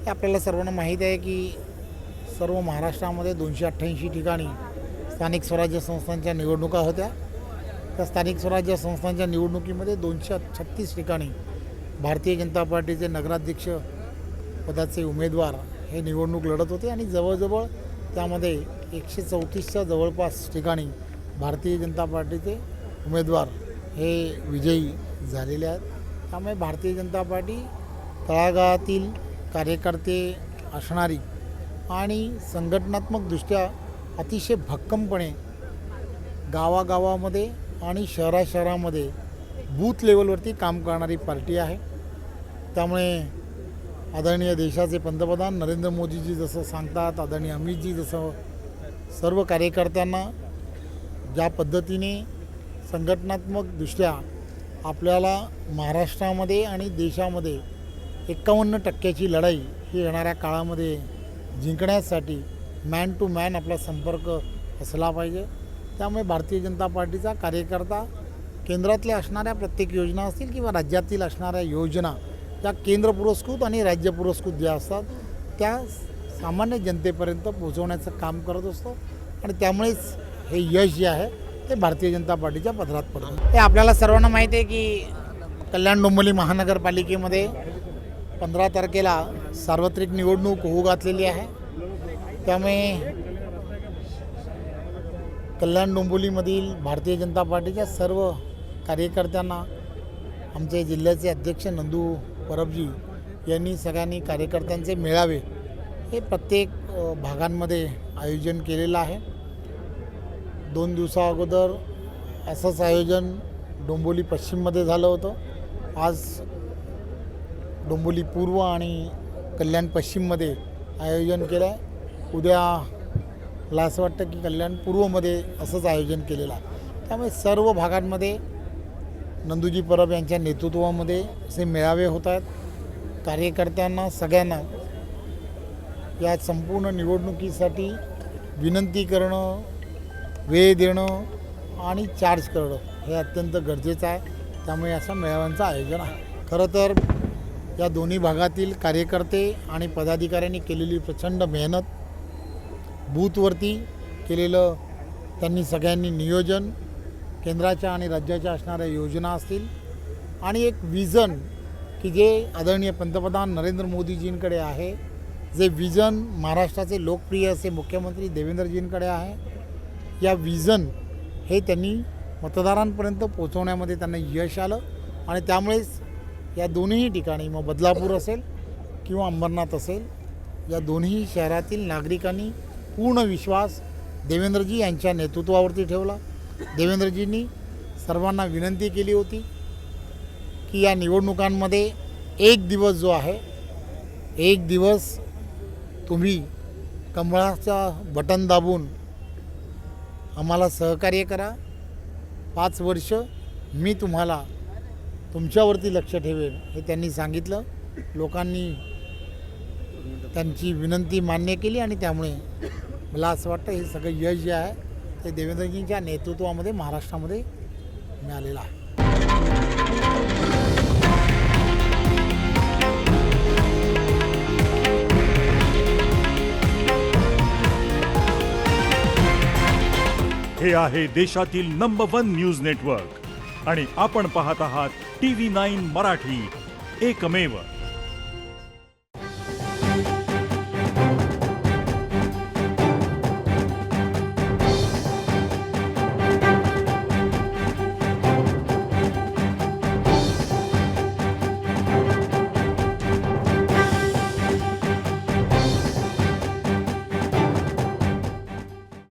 हे आपल्याला सर्वांना माहीत आहे की सर्व महाराष्ट्रामध्ये 288 ठिकाणी स्थानिक स्वराज्य संस्थांच्या निवडणुका होत्या। त्या स्थानिक स्वराज्य संस्थांच्या निवडणुकीमध्ये 236 ठिकाणी भारतीय जनता पार्टीचे नगराध्यक्ष पदाचे उमेदवार हे निवडणूक लढत होते आणि जवळजवळ त्यामध्ये 134च्या जवळपास ठिकाणी भारतीय जनता पार्टीचे उमेदवार हे विजयी झालेले आहेत। त्यामुळे भारतीय जनता पार्टी तळागाळातील कार्यकर्ते असणारी आणि संघटनात्मकदृष्ट्या अतिशय भक्कमपणे गावागावामध्ये आणि शहराशहरामध्ये बूथ लेवलवरती काम करणारी पार्टी आहे। त्यामुळे आदरणीय देशाचे पंतप्रधान नरेंद्र मोदीजी जसं सांगतात, आदरणीय अमितजी जसं सर्व कार्यकर्त्यांना ज्या पद्धतीने संघटनात्मकदृष्ट्या आपल्याला महाराष्ट्रामध्ये आणि देशामध्ये 51% लढाई ही येणाऱ्या काळामध्ये जिंकण्यासाठी मॅन टू मॅन आपला संपर्क असला पाहिजे। त्यामुळे भारतीय जनता पार्टीचा कार्यकर्ता केंद्रातल्या असणाऱ्या प्रत्येक योजना असतील किंवा राज्यातील असणाऱ्या योजना त्या केंद्र पुरस्कृत आणि राज्य पुरस्कृत ज्या असतात त्या सामान्य जनतेपर्यंत पोहोचवण्याचं काम करत असतो आणि त्यामुळेच हे यश जे आहे ते भारतीय जनता पार्टीच्या पदरात पडतं। हे आपल्याला सर्वांना माहीत आहे की कल्याण डोंबिवली महानगरपालिकेमध्ये 15 तारखेला सार्वत्रिक निवडणूक होऊ घातलेली आहे। त्यामुळे कल्याण डोंबिवलीमधील भारतीय जनता पार्टीच्या सर्व कार्यकर्त्यांना आमचे जिल्ह्याचे अध्यक्ष नंदू परबजी यांनी सगळ्यांनी कार्यकर्त्यांचे मेळावे हे प्रत्येक भागांमध्ये आयोजन केलेलं आहे। 2 दिवसा अगोदर असंच आयोजन डोंबिवली पश्चिममध्ये झालं होतं। आज डोंबिवली पूर्व आणि कल्याण पश्चिममध्ये आयोजन केलं आहे। उद्या मला असं वाटतं की कल्याण पूर्वमध्ये असंच आयोजन केलेलं आहे। त्यामुळे सर्व भागांमध्ये नंदूजी परब यांच्या नेतृत्वामध्ये असे मेळावे होत आहेत। कार्यकर्त्यांना सगळ्यांना या संपूर्ण निवडणुकीसाठी विनंती करणं, वेळ देणं आणि चार्ज करणं हे अत्यंत गरजेचं आहे। त्यामुळे अशा मेळाव्यांचं आयोजन आहे। खरं तर या दोन्ही भागातील कार्यकर्ते आणि पदाधिकाऱ्यांनी केलेली प्रचंड मेहनत, बूथवरती केलेलं त्यांनी सगळ्यांनी नियोजन, केंद्राच्या आणि राज्याच्या असणाऱ्या योजना असतील आणि एक विजन की जे आदरणीय पंतप्रधान नरेंद्र मोदीजींकडे आहे, जे विजन महाराष्ट्राचे लोकप्रिय असे मुख्यमंत्री देवेंद्रजींकडे आहे, या विजन हे त्यांनी मतदारांपर्यंत पोहोचवण्यामध्ये त्यांना यश आलं आणि त्यामुळेच या दोन्ही ठिकाणी मग बदलापूर असेल किंवा अंबरनाथ असेल या दोन्ही शहरातील नागरिकांनी पूर्ण विश्वास देवेंद्रजी यांच्या नेतृत्वावरती ठेवला। देवेंद्रजींनी सर्वांना विनंती केली होती की या निवडणुकांमध्ये एक दिवस जो आहे, एक दिवस तुम्ही कमळाचा बटन दाबून आम्हाला सहकार्य करा। 5 वर्ष मी तुम्हाला तुमच्यावरती लक्ष ठेवेन हे त्यांनी सांगितलं। लोकांनी त्यांची विनंती मान्य केली आणि त्यामुळे मला असं वाटतं हे सगळं यश जे आहे ते देवेंद्रजींच्या नेतृत्वामध्ये महाराष्ट्रामध्ये मिळालेलं आहे। हे आहे देशातील नंबर 1 न्यूज नेटवर्क आणि आपण पाहत आहात TV9 मराठी, एकमेव।